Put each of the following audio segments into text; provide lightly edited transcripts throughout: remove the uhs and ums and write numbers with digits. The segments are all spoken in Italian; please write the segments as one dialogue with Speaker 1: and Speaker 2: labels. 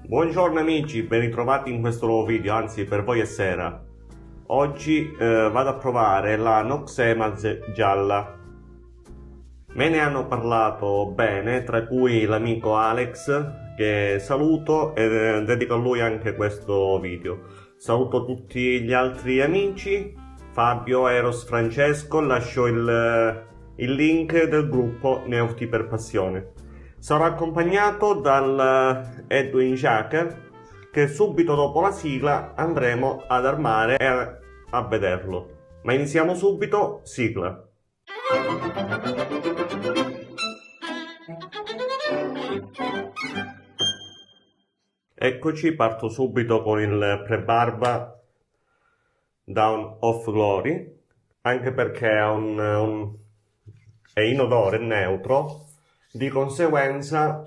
Speaker 1: Buongiorno amici, ben ritrovati in questo nuovo video, anzi per voi è sera. Oggi vado a provare la Noxema gialla. Me ne hanno parlato bene, tra cui l'amico Alex, che saluto e dedico a lui anche questo video. Saluto tutti gli altri amici, Fabio, Eros, Francesco, lascio il link del gruppo Neofiti per Passione. Sarò accompagnato dal Edwin Jacker, che subito dopo la sigla andremo ad armare e a vederlo. Ma iniziamo subito, sigla. Eccoci, parto subito con il pre-barba Dawn of Glory, anche perché è inodore, è neutro, di conseguenza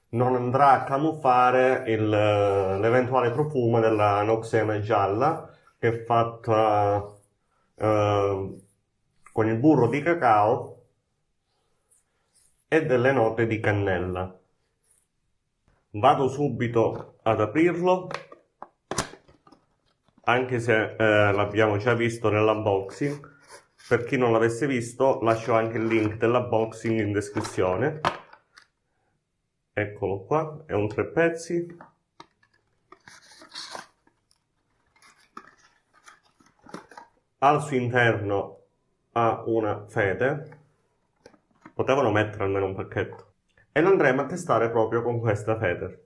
Speaker 1: non andrà a camuffare l'eventuale profumo della Noxema gialla, che è fatta con il burro di cacao e delle note di cannella. Vado subito ad aprirlo, anche se l'abbiamo già visto nell'unboxing. Per chi non l'avesse visto, lascio anche il link dell'unboxing in descrizione. Eccolo qua, è un 3 pezzi. Al suo interno ha una fede. Potevano mettere almeno un pacchetto. E lo andremo a testare proprio con questa fede.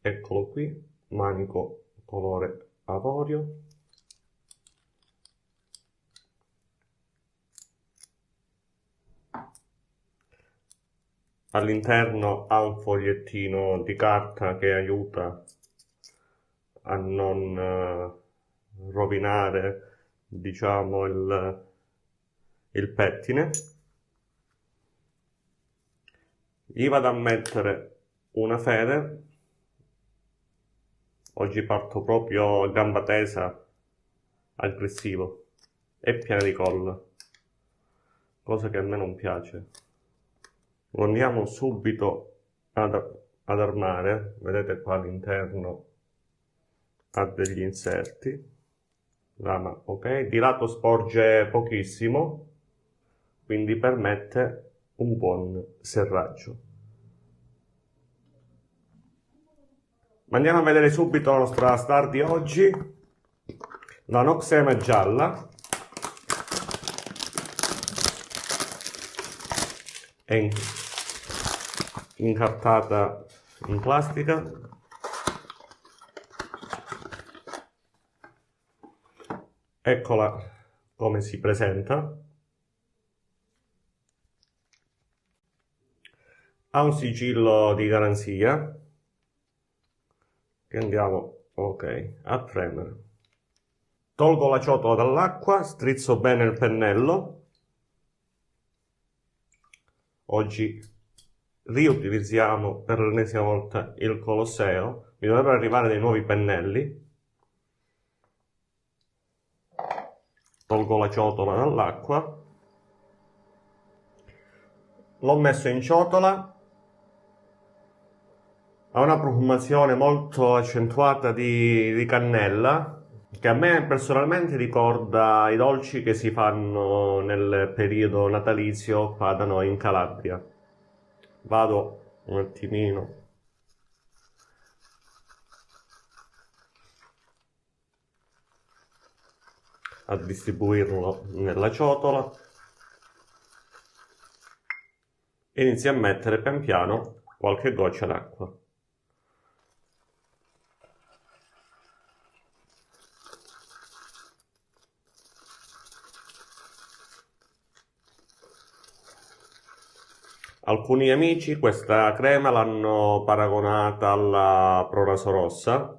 Speaker 1: Eccolo qui, manico colore avorio. All'interno ha un fogliettino di carta che aiuta a non rovinare, diciamo, il pettine. Gli vado a mettere una fede. Oggi parto proprio a gamba tesa, aggressivo e piena di colla, cosa che a me non piace. Lo andiamo subito ad armare. Vedete qua all'interno ha degli inserti, lama ok, di lato sporge pochissimo, quindi permette un buon serraggio. Ma andiamo a vedere subito la nostra star di oggi, la Noxema gialla. È incartata in plastica. Eccola come si presenta. Ha un sigillo di garanzia che andiamo a premere. Tolgo la ciotola dall'acqua, strizzo bene il pennello. Oggi riutilizziamo per l'ennesima volta il Colosseo. Mi dovrebbero arrivare dei nuovi pennelli. Tolgo la ciotola dall'acqua. L'ho messo in ciotola. Ha una profumazione molto accentuata di cannella, che a me personalmente ricorda i dolci che si fanno nel periodo natalizio qua da noi in Calabria. Vado un attimino a distribuirlo nella ciotola e inizio a mettere pian piano qualche goccia d'acqua. Alcuni amici questa crema l'hanno paragonata alla Proraso rossa.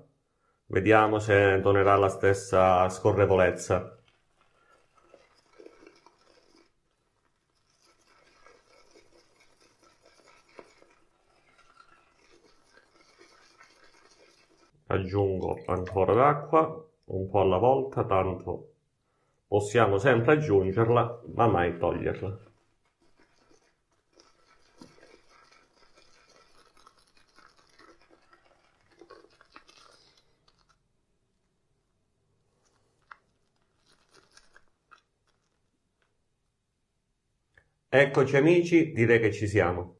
Speaker 1: Vediamo se donerà la stessa scorrevolezza. Aggiungo ancora d'acqua, un po' alla volta, tanto possiamo sempre aggiungerla, ma mai toglierla. Eccoci amici, direi che ci siamo.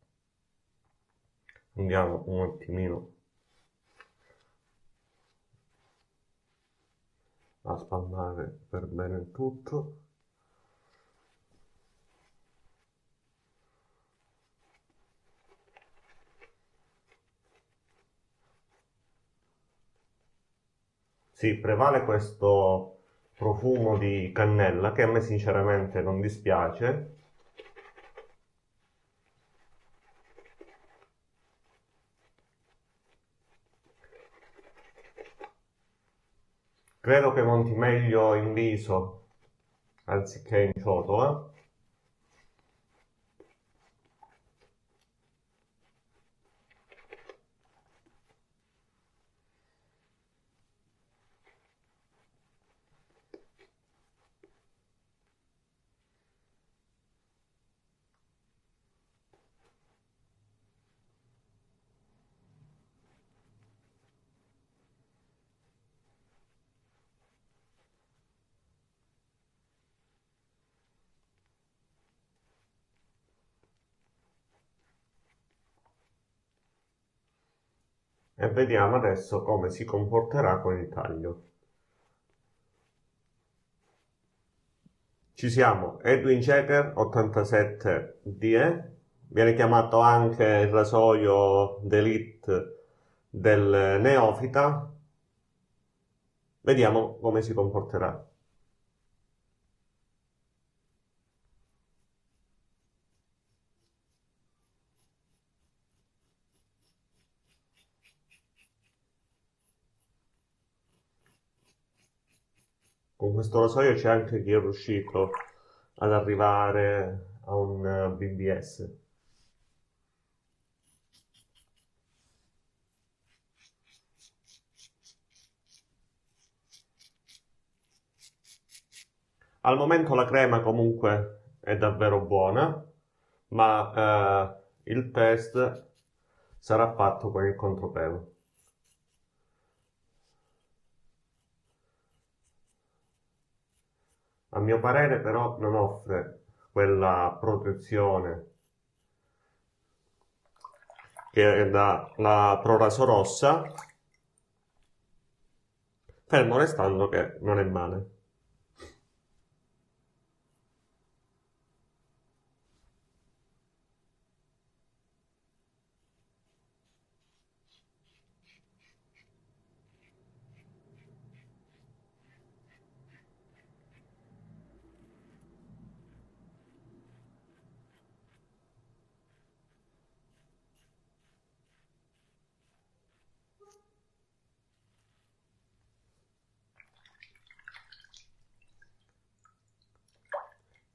Speaker 1: Andiamo un attimino a spalmare per bene il tutto. Sì, prevale questo profumo di cannella che a me sinceramente non dispiace. Credo che monti meglio in viso anziché in ciotola. E vediamo adesso come si comporterà con il taglio. Ci siamo, Edwin Checker 87 DE, viene chiamato anche il rasoio d'Elite del neofita. Vediamo come si comporterà. Con questo rasoio c'è anche chi è riuscito ad arrivare a un BBS. Al momento la crema comunque è davvero buona, ma il test sarà fatto con il contropelo. A mio parere però non offre quella protezione che dà la Proraso rossa, fermo restando che non è male.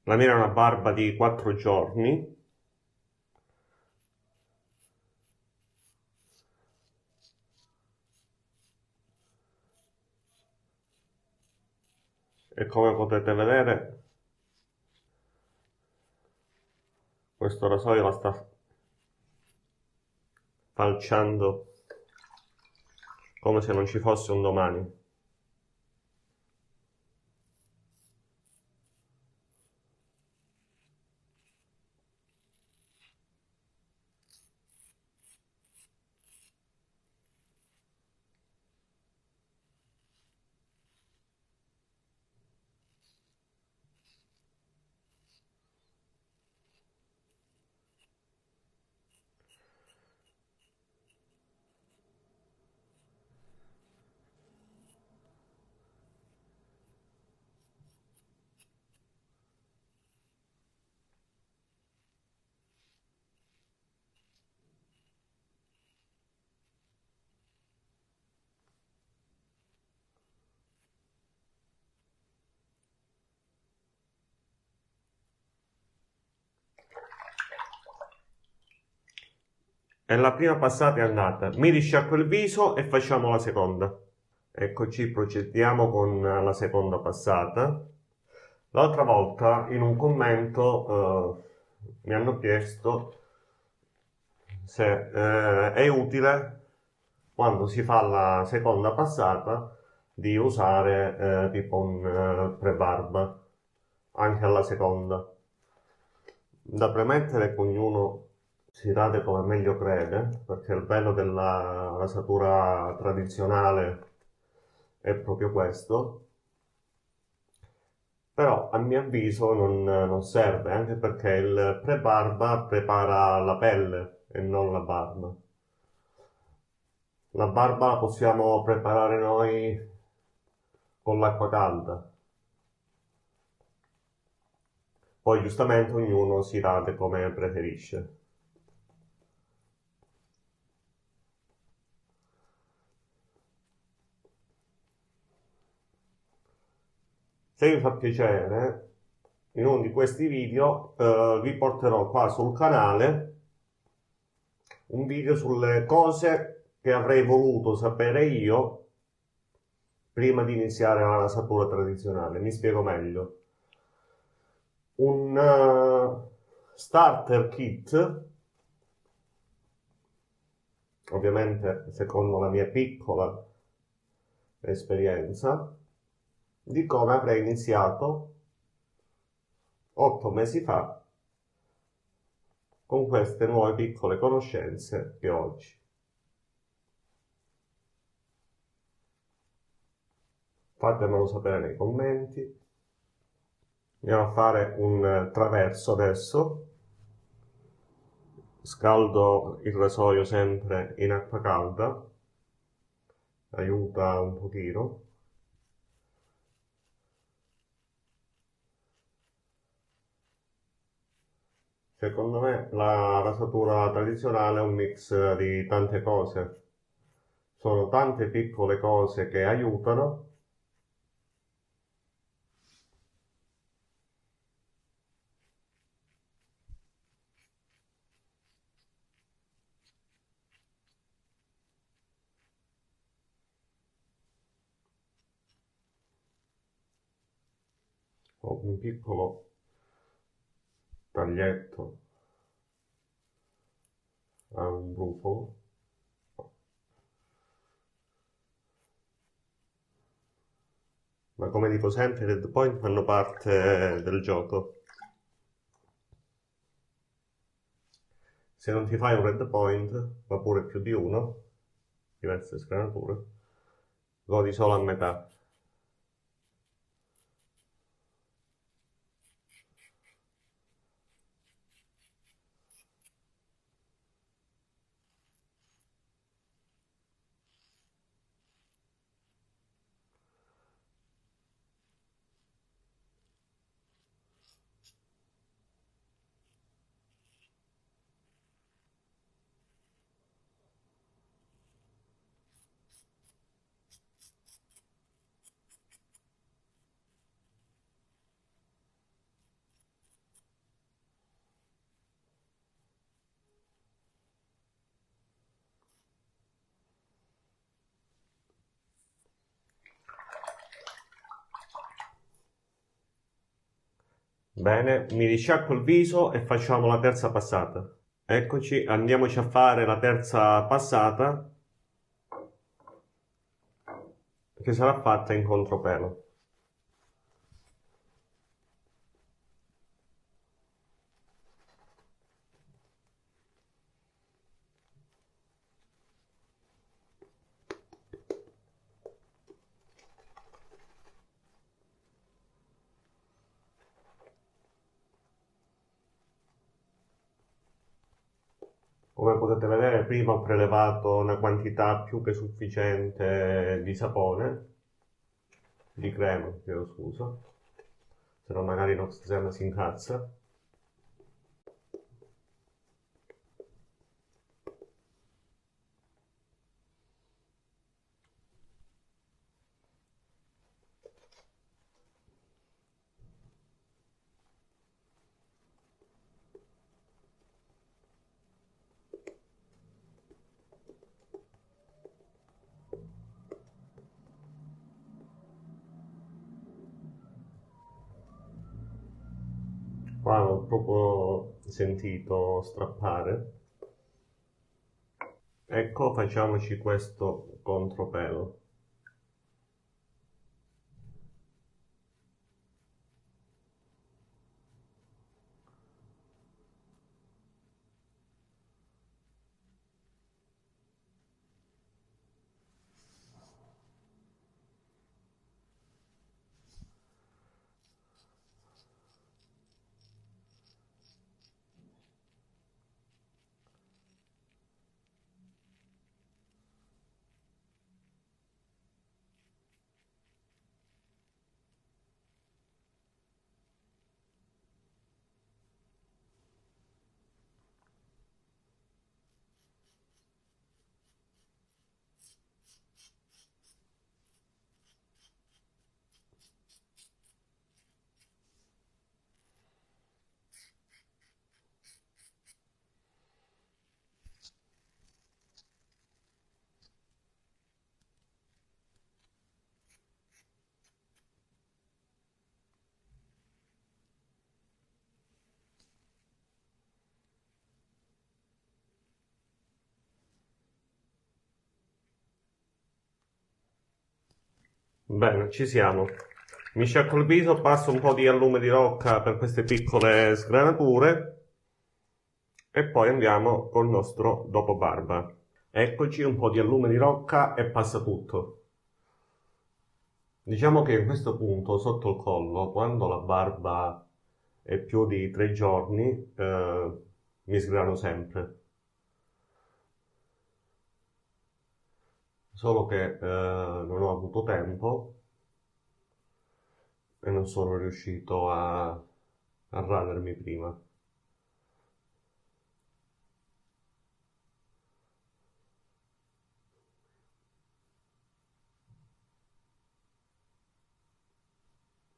Speaker 1: La mia è una barba di 4 giorni. E come potete vedere, questo rasoio la sta falciando come se non ci fosse un domani. E la prima passata è andata. Mi risciacquo il viso e facciamo la seconda. Eccoci, procediamo con la seconda passata. L'altra volta in un commento mi hanno chiesto se è utile quando si fa la seconda passata di usare tipo un prebarba anche alla seconda. Da premettere che ognuno si rade come meglio crede, perché il bello della rasatura tradizionale è proprio questo, però a mio avviso non serve, anche perché il pre-barba prepara la pelle e non la barba. La barba la possiamo preparare noi con l'acqua calda, poi giustamente ognuno si rade come preferisce. Se vi fa piacere, in uno di questi video vi porterò qua sul canale un video sulle cose che avrei voluto sapere io prima di iniziare la rasatura tradizionale. Mi spiego meglio. Un starter kit, ovviamente secondo la mia piccola esperienza, di come avrei iniziato 8 mesi fa con queste nuove piccole conoscenze che ho oggi. Fatemelo sapere nei commenti. Andiamo a fare un traverso adesso. Scaldo il rasoio sempre in acqua calda, aiuta un pochino. Secondo me la rasatura tradizionale è un mix di tante cose. Sono tante piccole cose che aiutano. Ho un piccolo taglietto a un brufolo. Ma come dico sempre, i red point fanno parte del gioco. Se non ti fai un red point, ma pure più di uno, diverse scranature, godi solo a metà. Bene, mi risciacquo il viso e facciamo la terza passata. Eccoci, andiamoci a fare la terza passata che sarà fatta in contropelo. Come potete vedere, prima ho prelevato una quantità più che sufficiente di sapone, di crema, chiedo scusa, se no magari Noxzema si incazza. Qua ho proprio sentito strappare. Ecco, facciamoci questo contropelo. Bene, ci siamo. Mi sciacquo il viso, passo un po' di allume di rocca per queste piccole sgranature e poi andiamo col nostro dopo barba. Eccoci, un po' di allume di rocca e passa tutto. Diciamo che in questo punto, sotto il collo, quando la barba è più di 3 giorni, mi sgrano sempre. Solo che non ho avuto tempo e non sono riuscito a radermi prima.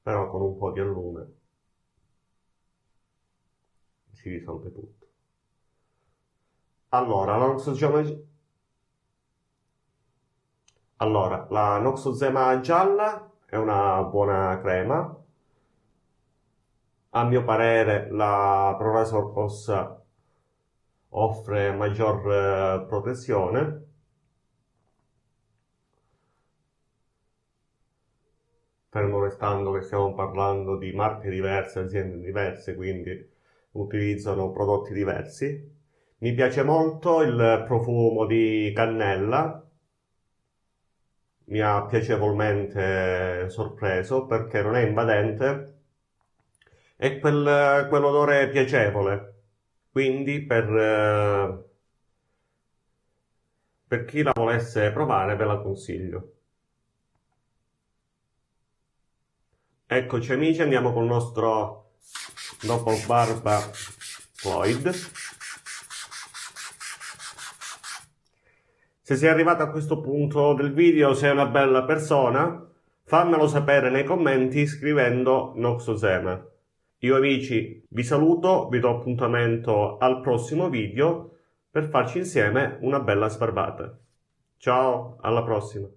Speaker 1: Però con un po' di allume si risolve tutto. Allora, la Noxozema gialla è una buona crema. A mio parere la Proraso rossa offre maggior protezione. Fermo restando che stiamo parlando di marche diverse, aziende diverse, quindi utilizzano prodotti diversi. Mi piace molto il profumo di cannella, mi ha piacevolmente sorpreso perché non è invadente, è quell'odore piacevole. Quindi per chi la volesse provare ve la consiglio. Eccoci amici, andiamo col nostro dopo barba Floyd. Se sei arrivato a questo punto del video, sei una bella persona, fammelo sapere nei commenti scrivendo Noxozema. Io amici vi saluto, vi do appuntamento al prossimo video per farci insieme una bella sbarbata. Ciao, alla prossima!